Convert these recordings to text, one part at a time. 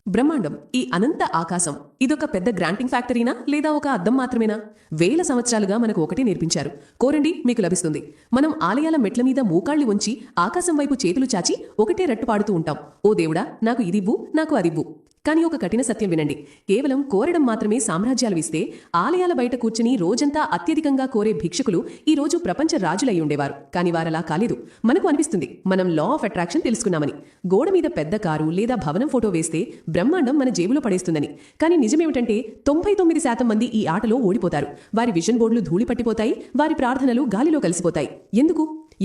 బ్రహ్మాండం, ఈ అనంత ఆకాశం ఇదొక పెద్ద గ్రాంటింగ్ ఫ్యాక్టరీనా లేదా ఒక అద్దం మాత్రమేనా? వేల సంవత్సరాలుగా మనకు ఒకటే నేర్పించారు, కోరండి మీకు లభిస్తుంది. మనం ఆలయాల మెట్ల మీద మోకాళ్లు ఉంచి ఆకాశం వైపు చేతులు చాచి ఒకటే రట్టు పాడుతూ ఉంటాం, ఓ దేవుడా నాకు ఇదివ్వు, నాకు అదివ్వు. కానీ ఒక కఠిన సత్యం వినండి, కేవలం కోరడం మాత్రమే సామ్రాజ్యాలు ఇస్తే ఆలయాల బయట కూర్చుని రోజంతా అత్యధికంగా కోరే భిక్షకులు ఈ రోజు ప్రపంచ రాజులై ఉండేవారు. కానీ వారలా కాలేదు. మనకు అనిపిస్తుంది మనం లా ఆఫ్ అట్రాక్షన్ తెలుసుకున్నామని. గోడ మీద పెద్ద కారు లేదా భవనం ఫోటో వేస్తే బ్రహ్మాండం మన జేబులో పడేస్తుందని. కానీ నిజమేమిటంటే 99% మంది ఈ ఆటలో ఓడిపోతారు. వారి విజన్ బోర్డులు ధూళి పట్టిపోతాయి, వారి ప్రార్థనలు గాలిలో కలిసిపోతాయి.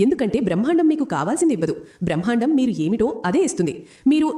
ఎందుకంటే బ్రహ్మాండం మీకు కావాల్సింది ఇవ్వదు. బ్రహ్మాండం మీరు ఏమిటో అదే ఇస్తుంది.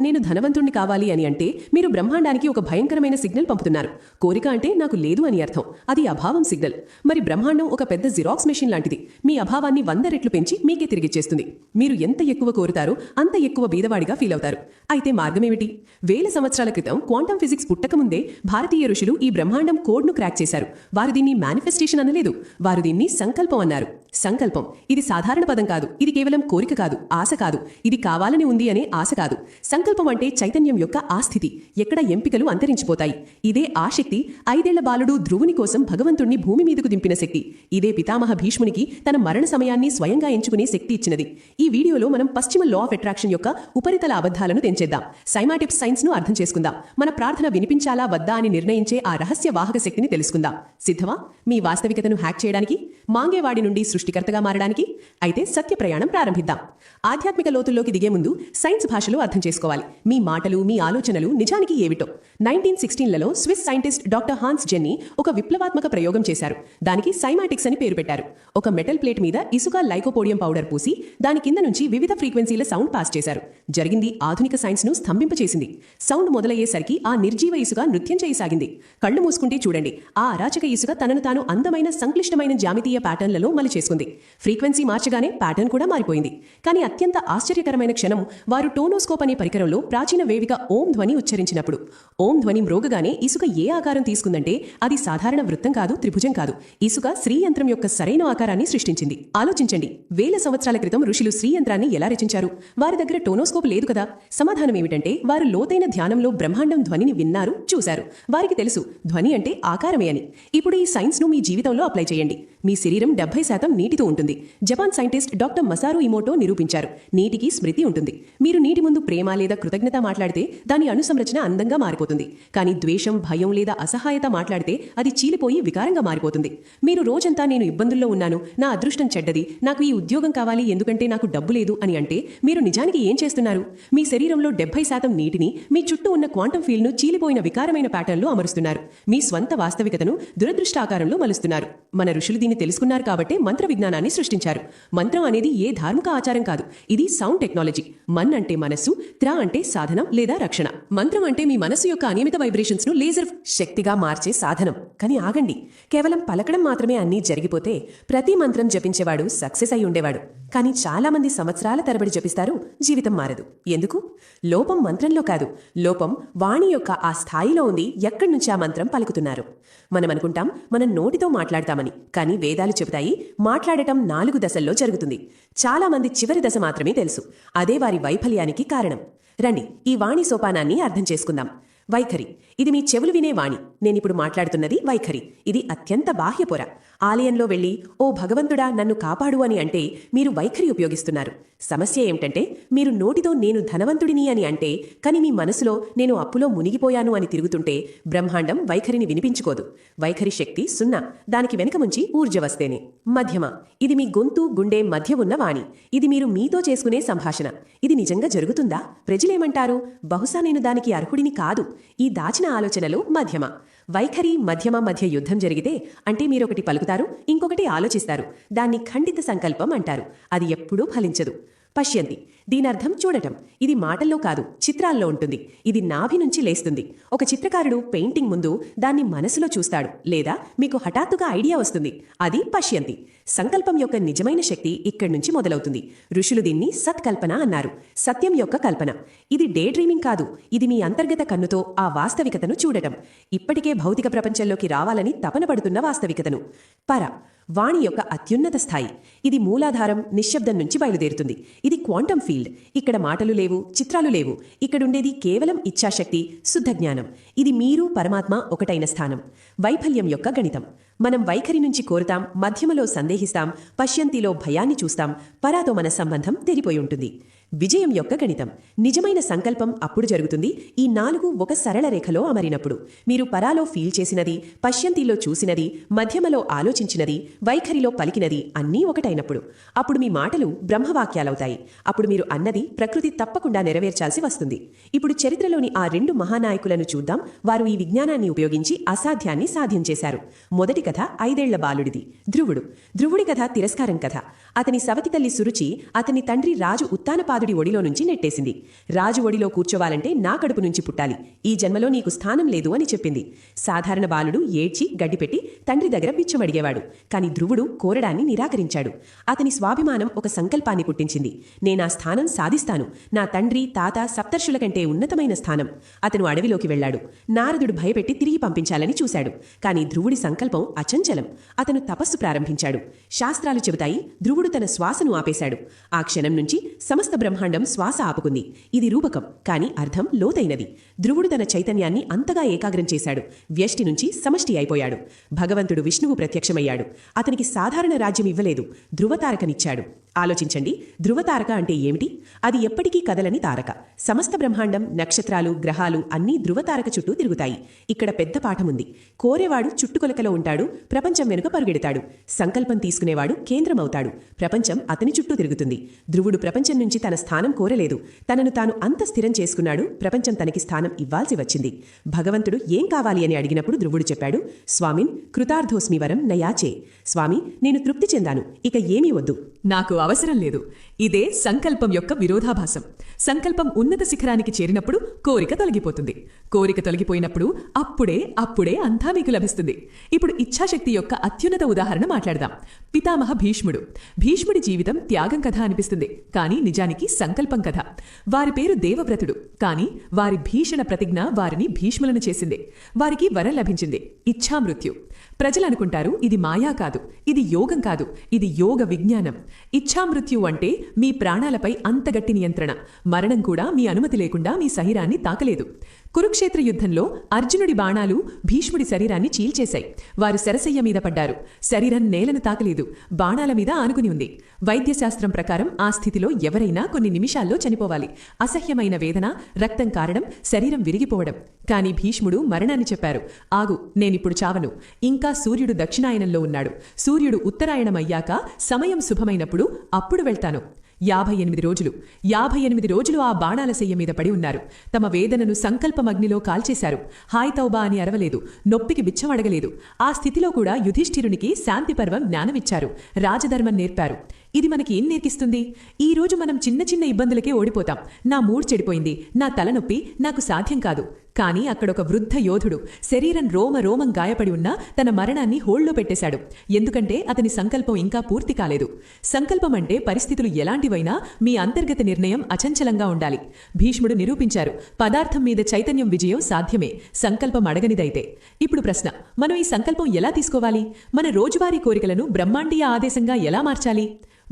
నేను ధనవంతుణ్ణి కావాలి అని అంటే మీరు బ్రహ్మాండానికి ఒక భయంకరమైన సిగ్నల్ పంపుతున్నారు. కోరిక అంటే నాకు లేదు అని అర్థం, అది అభావం సిగ్నల్. మరి బ్రహ్మాండం ఒక పెద్ద జిరాక్స్ మెషిన్ లాంటిది. మీ అభావాన్ని 100 రెట్లు పెంచి మీకే తిరిగిచ్చేస్తుంది. మీరు ఎంత ఎక్కువ కోరుతారో అంత ఎక్కువ బీదవాడిగా ఫీల్ అవుతారు. అయితే మార్గమేమిటి? వేల సంవత్సరాల క్రితం క్వాంటం ఫిజిక్స్ పుట్టకముందే భారతీయ ఋషులు ఈ బ్రహ్మాండం కోడ్ను క్రాక్ చేశారు. వారు దీన్ని మేనిఫెస్టేషన్ అనలేదు, వారు దీన్ని సంకల్పం అన్నారు. సంకల్పం, ఇది సాధారణ పదం కాదు. ఇది కేవలం కోరిక కాదు, ఆశ కాదు. ఇది కావాలని ఉంది అనే ఆశ కాదు. సంకల్పం అంటే చైతన్యం యొక్క ఆ స్థితి, ఎక్కడ ఎంపికలు అంతరించిపోతాయి. ఇదే ఆ శక్తి. 5 ఏళ్ల బాలుడు ధ్రువుని కోసం భగవంతుణ్ణి భూమి మీదకు దింపిన శక్తి. ఇదే పితామహ భీష్మునికి తన మరణ సమయాన్ని స్వయంగా ఎంచుకునే శక్తి ఇచ్చినది. ఈ వీడియోలో మనం పశ్చిమ లా ఆఫ్ అట్రాక్షన్ యొక్క ఉపరితల అబద్ధాలను తెంచేద్దాం. సైమాటిక్స్ సైన్స్ ను అర్థం చేసుకుందాం. మన ప్రార్థన వినిపించాలా వద్దా అని నిర్ణయించే ఆ రహస్య వాహక శక్తిని తెలుసుకుందాం. సిద్ధమా మీ వాస్తవికతను హ్యాక్ చేయడానికి, మాంగేవాడి నుండి సృష్టికర్తగా మారడానికి? అయితే సత్య ప్రయాణం ప్రారంభిద్దాం. ఆధ్యాత్మిక లోతుల్లోకి దిగే ముందు సైన్స్ భాషలో అర్థం చేసుకోవాలి. మీ మాటలు, మీ ఆలోచనలు నిజానికి ఏమిటో. 1916లలో Swiss scientist doctor Hans Jenny ఒక విప్లవాత్మక ప్రయోగం చేశారు. దానికి సైమాటిక్స్ అని పేరు పెట్టారు. ఒక మెటల్ ప్లేట్ మీద ఇసుక లైకోపోడియం పౌడర్ పూసి దాని కింద నుంచి వివిధ ఫ్రీక్వెన్సీల సౌండ్ పాస్ చేశారు. జరిగింది ఆధునిక సైన్స్ ను స్తంభింపచేసింది. సౌండ్ మొదలయ్యేసరికి ఆ నిర్జీవ ఇసుక నృత్యం చేయసాగింది. కళ్ళు మూసుకుంటే చూడండి, ఆ అరాచక ఇసుక తనను తాను అందమైన సంక్లిష్టమైన జామితీయ ప్యాటర్న్లలో మలిచేసుకుంది. ఫ్రీక్వెన్సీ మార్చగానే ప్యాటర్న్ కూడా మారిపోయింది. కానీ అత్యంత ఆశ్చర్యకరమైన క్షణం వారు టోనోస్కోప్ అనే పరికరంలో ప్రాచీన వేదిక ఓం ధ్వని ఉచ్చరించినప్పుడు. ఓం ధ్వని మ్రోగగానే ఇసుక ఏ ఆకారం తీసుకుందంటే అది సాధారణ వృత్తం కాదు, త్రిభుజం కాదు. ఇసుక శ్రీయంత్రం యొక్క సరైన ఆకారాన్ని సృష్టించింది. ఆలోచించండి, వేల సంవత్సరాల క్రితం ఋషులు శ్రీయంత్రాన్ని ఎలా రచించారు? వారి దగ్గర టోనోస్కోప్ లేదు కదా. సమాధానం ఏమిటంటే వారు లోతైన ధ్యానంలో బ్రహ్మాండం ధ్వనిని విన్నారు, చూశారు. వారికి తెలుసు ధ్వని అంటే ఆకారమే అని. ఇప్పుడు ఈ సైన్స్ ను మీ జీవితంలో అప్లై చేయండి. మీ శరీరం 70% నీటితో ఉంటుంది. జపాన్ సైంటిస్ట్ డాక్టర్ మసారు ఇమోటో నిరూపించారు, నీటికి స్మృతి ఉంటుంది. మీరు నీటి ముందు ప్రేమ లేదా కృతజ్ఞత మాట్లాడితే దాని అణుసంరచన అందంగా మారిపోతుంది. కానీ ద్వేషం, భయం లేదా అసహాయత మాట్లాడితే అది చీలిపోయి వికారంగా మారిపోతుంది. మీరు రోజంతా నేను ఇబ్బందుల్లో ఉన్నాను, నా అదృష్టం చెడ్డది, నాకు ఈ ఉద్యోగం కావాలి ఎందుకంటే నాకు డబ్బు లేదు అని అంటే మీరు నిజానికి ఏం చేస్తున్నారు? మీ శరీరంలో 70% నీటిని మీ చుట్టూ ఉన్న క్వాంటం ఫీల్డ్ను చీలిపోయిన వికారమైన ప్యాటర్న్లో అమరుస్తున్నారు. మీ స్వంత వాస్తవికతను దురదృష్టాకారంలో మలుస్తున్నారు. మన ఋషులు దీన్ని తెలుసుకున్నారు కాబట్టే మంత్ర విజ్ఞానాన్ని సృష్టించారు. మంత్రం అనేది ఏ ధార్మిక ఆచారం కాదు, ఇది సౌండ్ టెక్నాలజీ. మన్ అంటే మనస్సు, త్ర అంటే సాధనం లేదా రక్షణ. మంత్రం అంటే మీ మనస్సు యొక్క అనియమిత వైబ్రేషన్స్ ను లేజర్ శక్తిగా మార్చే సాధనం. కానీ ఆగండి, కేవలం పలకడం మాత్రమే అన్నీ జరిగిపోతే ప్రతి మంత్రం జపించేవాడు సక్సెస్ అయి ఉండేవాడు. కానీ చాలా మంది సంవత్సరాల తరబడి జపిస్తారు, జీవితం మారదు. ఎందుకు? లోపం మంత్రంలో కాదు, లోపం వాణి యొక్క ఆ స్థాయిలో ఉంది. ఎక్కడి నుంచి ఆ మంత్రం పలుకుతున్నారు? మనం అనుకుంటాం మనం నోటితో మాట్లాడతామని, కానీ వేదాలు చెబుతాయి మాట్లాడటం 4 దశల్లో జరుగుతుంది. చాలా మంది చివరి దశ మాత్రమే తెలుసు. అదే వారి వైఫల్యానికి కారణం. రండి ఈ వాణి సోపానాన్ని అర్థం చేసుకుందాం. వైఖరి, ఇది మీ చెవులు వినే వాణి. నేనిప్పుడు మాట్లాడుతున్నది వైఖరి. ఇది అత్యంత బాహ్య పొర. ఆలయంలో వెళ్ళి ఓ భగవంతుడా నన్ను కాపాడు అని అంటే మీరు వైఖరి ఉపయోగిస్తున్నారు. సమస్య ఏమిటంటే మీరు నోటితో నేను ధనవంతుడిని అని అంటే, కానీ మీ మనసులో నేను అప్పులో మునిగిపోయాను అని తిరుగుతుంటే బ్రహ్మాండం వైఖరిని వినిపించుకోదు. వైఖరి శక్తి 0, దానికి వెనుక ముంచి ఊర్జవస్తేనే. మధ్యమ, ఇది మీ గొంతు గుండె మధ్య ఉన్న వాణి. ఇది మీరు మీతో చేసుకునే సంభాషణ. ఇది నిజంగా జరుగుతుందా? ప్రజలేమంటారు? బహుశా నేను దానికి అర్హుడిని కాదు. ఈ దాచిన ఆలోచనలో మధ్యమ. వైఖరి మధ్యమ మధ్య యుద్ధం జరిగితే అంటే మీరొకటి పలుకుతారు, ఇంకొకటి ఆలోచిస్తారు. దాన్ని ఖండిత సంకల్పం అంటారు. అది ఎప్పుడూ ఫలించదు. పశ్యంతి, దీనర్థం చూడటం. ఇది మాటల్లో కాదు, చిత్రాల్లో ఉంటుంది. ఇది నాభి నుంచి లేస్తుంది. ఒక చిత్రకారుడు పెయింటింగ్ ముందు దాన్ని మనసులో చూస్తాడు, లేదా మీకు హఠాత్తుగా ఐడియా వస్తుంది. అది పశ్యంతి. సంకల్పం యొక్క నిజమైన శక్తి ఇక్కడి నుంచి మొదలవుతుంది. ఋషులు దీన్ని సత్కల్పన అన్నారు. సత్యం యొక్క కల్పన. ఇది డే డ్రీమింగ్ కాదు, ఇది మీ అంతర్గత కన్నుతో ఆ వాస్తవికతను చూడటం. ఇప్పటికే భౌతిక ప్రపంచంలోకి రావాలని తపన పడుతున్న వాస్తవికతను. పర, వాణి యొక్క అత్యున్నత స్థాయి. ఇది మూలాధారం, నిశ్శబ్దం నుంచి బయలుదేరుతుంది. ఇది క్వాంటమ్ ఫీల్డ్. ఇక్కడ మాటలు లేవు, చిత్రాలు లేవు. ఇక్కడుండేది కేవలం ఇచ్ఛాశక్తి, శుద్ధ జ్ఞానం. ఇది మీరు పరమాత్మ ఒకటైన స్థానం. వైఫల్యం యొక్క గణితం. మనం వైఖరి నుంచి కోరుతాం, మధ్యమలో సందేహిస్తాం, పశ్యంతిలో భయాన్ని చూస్తాం, పరాతో మన సంబంధం తెరిపోయి ఉంటుంది. విజయం యొక్క గణితం. నిజమైన సంకల్పం అప్పుడు జరుగుతుంది ఈ 4 ఒక సరళ రేఖలో అమరినప్పుడు. మీరు పరాలో ఫీల్ చేసినది, పశ్యంతిలో చూసినది, మధ్యమలో ఆలోచించినది, వైఖరిలో పలికినది అన్నీ ఒకటైనప్పుడు. అప్పుడు మీ మాటలు బ్రహ్మవాక్యాలవుతాయి. అప్పుడు మీరు అన్నది ప్రకృతి తప్పకుండా నెరవేర్చాల్సి వస్తుంది. ఇప్పుడు చరిత్రలోని ఆ 2 మహానాయకులను చూద్దాం. వారు ఈ విజ్ఞానాన్ని ఉపయోగించి అసాధ్యాన్ని సాధ్యం చేశారు. మొదటి కథ 5 ఏళ్ల బాలుడిది, ధ్రువుడు. ధ్రువుడి కథ తిరస్కారం కథ. అతని సవతి తల్లి సురుచి అతని తండ్రి రాజు ఉత్తానపాదుడి ఒడిలో నుంచి నెట్టేసింది. రాజు ఒడిలో కూర్చోవాలంటే నా కడుపు నుంచి పుట్టాలి, ఈ జన్మలో నీకు స్థానం లేదు అని చెప్పింది. సాధారణ బాలుడు ఏడ్చి గడ్డిపెట్టి తండ్రి దగ్గర బిచ్చమడిగేవాడు. కాని ధ్రువుడు కోరడాన్ని నిరాకరించాడు. అతని స్వాభిమానం ఒక సంకల్పాన్ని పుట్టించింది. నేనా స్థానం సాధిస్తాను, నా తండ్రి తాత సప్తర్షుల కంటే ఉన్నతమైన స్థానం. అతను అడవిలోకి వెళ్లాడు. నారదుడు భయపెట్టి తిరిగి పంపించాలని చూశాడు. కాని ధ్రువుడి సంకల్పం అచంచలం. అతను తపస్సు ప్రారంభించాడు. శాస్త్రాలు చెబుతాయి ధ్రువుడు తన శ్వాసను ఆపేశాడు. ఆ క్షణం నుంచి సమస్త బ్రహ్మాండం శ్వాస ఆపుకుంది. ఇది రూపకం, కాని అర్థం లోతైనది. ధ్రువుడు తన చైతన్యాన్ని అంతగా ఏకాగ్రం చేశాడు. వ్యష్టి నుంచి సమష్టి అయిపోయాడు. భగవంతుడు విష్ణువు ప్రత్యక్షమయ్యాడు. అతనికి సాధారణ రాజ్యం ఇవ్వలేదు, ధృవతారకనిచ్చాడు. ఆలోచించండి, ధృవతారక అంటే ఏమిటి? అది ఎప్పటికీ కదలని తారక. సమస్త బ్రహ్మాండం, నక్షత్రాలు, గ్రహాలు అన్నీ ధృవతారక చుట్టూ తిరుగుతాయి. ఇక్కడ పెద్ద పాఠముంది. కోరేవాడు చుట్టుకొలకలో ఉంటాడు, ప్రపంచం వెనుక పరుగెడతాడు. సంకల్పం తీసుకునేవాడు కేంద్రమవుతాడు, ప్రపంచం అతని చుట్టూ తిరుగుతుంది. ధ్రువుడు ప్రపంచం నుంచి తన స్థానం కోరలేదు, తనను తాను అంత స్థిరం చేసుకున్నాడు. ప్రపంచం తనకి స్థానం ఇవ్వాల్సి వచ్చింది. భగవంతుడు ఏం కావాలి అని అడిగినప్పుడు ధ్రువుడు చెప్పాడు, స్వామిన్ కృతార్థోస్మి వరం నయాచే. స్వామి, నేను తృప్తి చెందాను, ఇక ఏమీ వద్దు, నాకు అవసరం లేదు. ఇదే సంకల్పం యొక్క విరోధాభాసం. సంకల్పం ఉన్నత శిఖరానికి చేరినప్పుడు కోరిక తొలగిపోతుంది. కోరిక తొలగిపోయినప్పుడు అప్పుడే అంతా మీకు లభిస్తుంది. ఇప్పుడు ఇచ్ఛాశక్తి యొక్క అత్యున్నత ఉదాహరణ మాట్లాడదాం. పితామహ భీష్ముడు. భీష్ముడి జీవితం త్యాగం కథ అనిపిస్తుంది, కానీ నిజానికి సంకల్పం కథ. వారి పేరు దేవవ్రతుడు, కానీ వారి భీషణ ప్రతిజ్ఞ వారిని భీష్ములను చేసింది. వారికి వరం లభించింది, ఇచ్ఛామృత్యు. ప్రజలనుకుంటారు ఇది మాయా కాదు, ఇది యోగం కాదు, ఇది యోగ విజ్ఞానం. ఇచ్ఛామృత్యు అంటే మీ ప్రాణాలపై అంతగట్టి నియంత్రణ. మరణం కూడా మీ అనుమతి లేకుండా మీ శరీరాన్ని తాకలేదు. కురుక్షేత్ర యుద్ధంలో అర్జునుడి బాణాలు భీష్ముడి శరీరాన్ని చీల్చేశాయి. వారు శరశయ్య మీద పడ్డారు. శరీరం నేలను తాకలేదు, బాణాల మీద ఆనుకుని ఉంది. వైద్యశాస్త్రం ప్రకారం ఆ స్థితిలో ఎవరైనా కొన్ని నిమిషాల్లో చనిపోవాలి. అసహ్యమైన వేదన, రక్తం కారడం, శరీరం విరిగిపోవడం. కాని భీష్ముడు మరణాన్ని చెప్పారు, ఆగు, నేనిప్పుడు చావను. ఇంకా సూర్యుడు దక్షిణాయనంలో ఉన్నాడు. సూర్యుడు ఉత్తరాయణమయ్యాక సమయం శుభమైనప్పుడు అప్పుడు వెళ్తాను. 58 రోజులు ఆ బాణాల శయ్య మీద పడి ఉన్నారు. తమ వేదనను సంకల్పమగ్నిలో కాల్చేశారు. హాయ్ తౌబా అని అరవలేదు, నొప్పికి బిచ్చం అడగలేదు. ఆ స్థితిలో కూడా యుధిష్ఠిరునికి శాంతి పర్వం జ్ఞానమిచ్చారు, రాజధర్మం నేర్పారు. ఇది మనకి ఏం నేర్పిస్తుంది? ఈ రోజు మనం చిన్న చిన్న ఇబ్బందులకే ఓడిపోతాం. నా మూడ్ చెడిపోయింది, నా తలనొప్పి, నాకు సాధ్యం కాదు. కానీ అక్కడొక వృద్ధ యోధుడు శరీరం రోమం గాయపడి ఉన్నా తన మరణాన్ని హోల్డ్లో పెట్టేశాడు. ఎందుకంటే అతని సంకల్పం ఇంకా పూర్తి కాలేదు. సంకల్పం అంటే పరిస్థితులు ఎలాంటివైనా మీ అంతర్గత నిర్ణయం అచంచలంగా ఉండాలి. భీష్ముడు నిరూపించారు, పదార్థం మీద చైతన్యం విజయం సాధ్యమే, సంకల్పం అడగనిదైతే. ఇప్పుడు ప్రశ్న, మనం ఈ సంకల్పం ఎలా తీసుకోవాలి? మన రోజువారీ కోరికలను బ్రహ్మాండీయ ఆదేశంగా ఎలా మార్చాలి?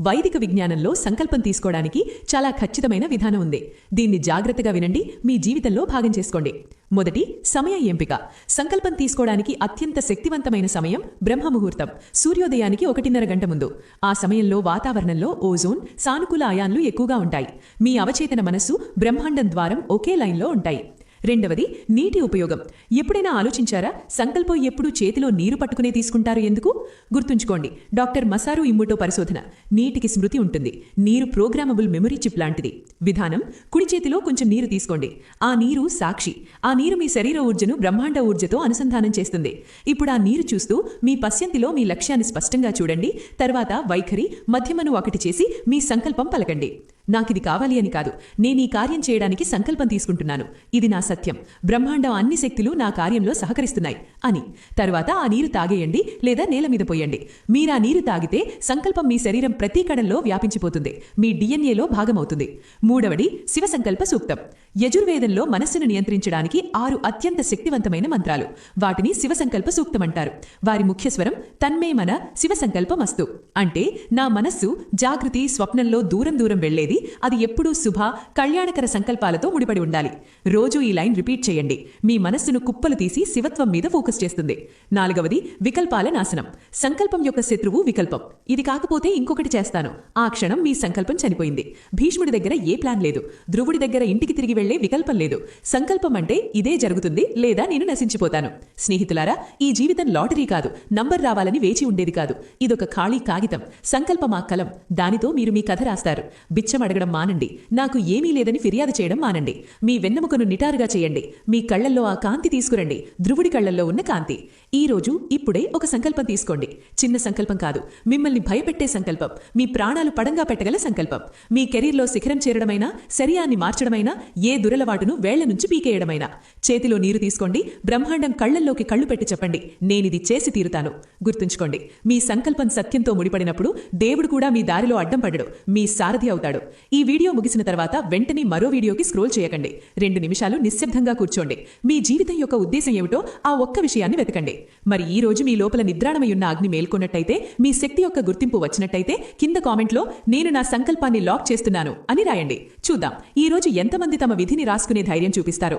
వైదిక విజ్ఞానంలో సంకల్పం తీసుకోవడానికి చాలా ఖచ్చితమైన విధానం ఉంది. దీన్ని జాగ్రత్తగా వినండి, మీ జీవితంలో భాగం చేసుకోండి. మొదటి, సమయ ఎంపిక. సంకల్పం తీసుకోవడానికి అత్యంత శక్తివంతమైన సమయం బ్రహ్మముహూర్తం, సూర్యోదయానికి 1.5 గంట ముందు. ఆ సమయంలో వాతావరణంలో ఓజోన్, సానుకూల అయాన్లు ఎక్కువగా ఉంటాయి. మీ అవచేతన మనస్సు, బ్రహ్మాండం ద్వారం ఒకే లైన్లో ఉంటాయి. రెండవది, నీటి ఉపయోగం. ఎప్పుడైనా ఆలోచించారా, సంకల్పం ఎప్పుడు చేతిలో నీరు పట్టుకునే తీసుకుంటారు ఎందుకు? గుర్తుంచుకోండి, డాక్టర్ మసారు ఇమ్మోటో పరిశోధన. నీటికి స్మృతి ఉంటుంది. నీరు ప్రోగ్రామబుల్ మెమరీ చిప్ లాంటిది. విధానం, కుడి చేతిలో కొంచెం నీరు తీసుకోండి. ఆ నీరు సాక్షి. ఆ నీరు మీ శరీర ఊర్జను బ్రహ్మాండ ఊర్జతో అనుసంధానం చేస్తుంది. ఇప్పుడు ఆ నీరు చూస్తూ మీ పశ్యంతిలో మీ లక్ష్యాన్ని స్పష్టంగా చూడండి. తర్వాత వైఖరి, మధ్యమను ఒకటి చేసి మీ సంకల్పం పలకండి. నాకిది కావాలి అని కాదు, నేను ఈ కార్యం చేయడానికి సంకల్పం తీసుకుంటున్నాను. ఇది నా సత్యం. బ్రహ్మాండం అన్ని శక్తులు నా కార్యంలో సహకరిస్తున్నాయి అని. తరువాత ఆ నీరు తాగేయండి లేదా నేల మీద పోయండి. మీరా నీరు తాగితే సంకల్పం మీ శరీరం ప్రతి కణంలో వ్యాపించిపోతుంది, మీ డిఎన్ఏలో భాగమవుతుంది. మూడవది శివ సంకల్ప సూక్తం. యజుర్వేదంలో మనస్సును నియంత్రించడానికి 6 అత్యంత శక్తివంతమైన మంత్రాలు. వాటిని శివ సంకల్ప సూక్తమంటారు. వారి ముఖ్య స్వరం తన్మే మన శివ సంకల్పమస్తు. అంటే నా మనస్సు జాగృతి స్వప్నంలో దూరం దూరం వెళ్లేది, అది ఎప్పుడూ శుభ కళ్యాణకర సంకల్పాలతో ముడిపడి ఉండాలి. రోజూ ఈ లైన్ రిపీట్ చేయండి. మీ మనస్సును కుప్పలు తీసి శివత్వం మీద ఫోకస్ చేస్తుంది. నాలుగవది వికల్పాల నాశనం. సంకల్పం యొక్క శత్రువు వికల్పం. ఇది కాకపోతే ఇంకొకటి చేస్తాను, ఆ క్షణం మీ సంకల్పం చనిపోయింది. భీష్ముడి దగ్గర ఏ ప్లాన్ లేదు, ధ్రువుడి దగ్గర ఇంటికి తిరిగి వెళ్లే వికల్పం లేదు. సంకల్పం అంటే ఇదే జరుగుతుంది లేదా నేను నశించిపోతాను. స్నేహితులారా, ఈ జీవితం లాటరీ కాదు, నంబర్ రావాలని వేచి ఉండేది కాదు. ఇదొక ఖాళీ కాగితం. సంకల్పం ఆ కలం, దానితో మీరు మీ కథ రాస్తారు. బిచ్చం అడగడం మానండి, నాకు ఏమీ లేదని ఫిర్యాదు చేయడం మానండి. మీ వెన్నెముకను నిటారుగా చేయండి. మీ కళ్లల్లో ఆ కాంతి తీసుకురండి, ధ్రువుడి కళ్లల్లో ఉన్న కాంతి. ఈ రోజు ఇప్పుడే ఒక సంకల్పం తీసుకోండి. చిన్న సంకల్పం కాదు, మిమ్మల్ని భయపెట్టే సంకల్పం, మీ ప్రాణాలు పడంగా పెట్టగల సంకల్పం. మీ కెరీర్లో శిఖరం చేరడమైనా, శరీరాన్ని మార్చడమైనా, ఏ దురలవాటును వేళ్ల నుంచి పీకేయడమైనా. చేతిలో నీరు తీసుకోండి, బ్రహ్మాండం కళ్లల్లోకి కళ్ళు పెట్టి చెప్పండి, నేనిది చేసి తీరుతాను. గుర్తుంచుకోండి, మీ సంకల్పం సత్యంతో ముడిపడినప్పుడు దేవుడు కూడా మీ దారిలో అడ్డం పడడు, మీ సారథి అవుతాడు. ఈ వీడియో ముగిసిన తర్వాత వెంటనే మరో వీడియోకి స్క్రోల్ చేయకండి. 2 నిమిషాలు నిశ్శబ్దంగా కూర్చోండి. మీ జీవితం యొక్క ఉద్దేశం ఏమిటో ఆ ఒక్క విషయాన్ని వెతకండి. మరి ఈ రోజు మీ లోపల నిద్రాణమై ఉన్న అగ్ని మేల్కొన్నట్టయితే, మీ శక్తి యొక్క గుర్తింపు వచ్చినట్టయితే కింద కామెంట్లో నేను నా సంకల్పాన్ని లాక్ చేస్తున్నాను అని రాయండి. చూద్దాం ఈ రోజు ఎంతమంది తమ విధిని రాసుకునే ధైర్యం చూపిస్తారో.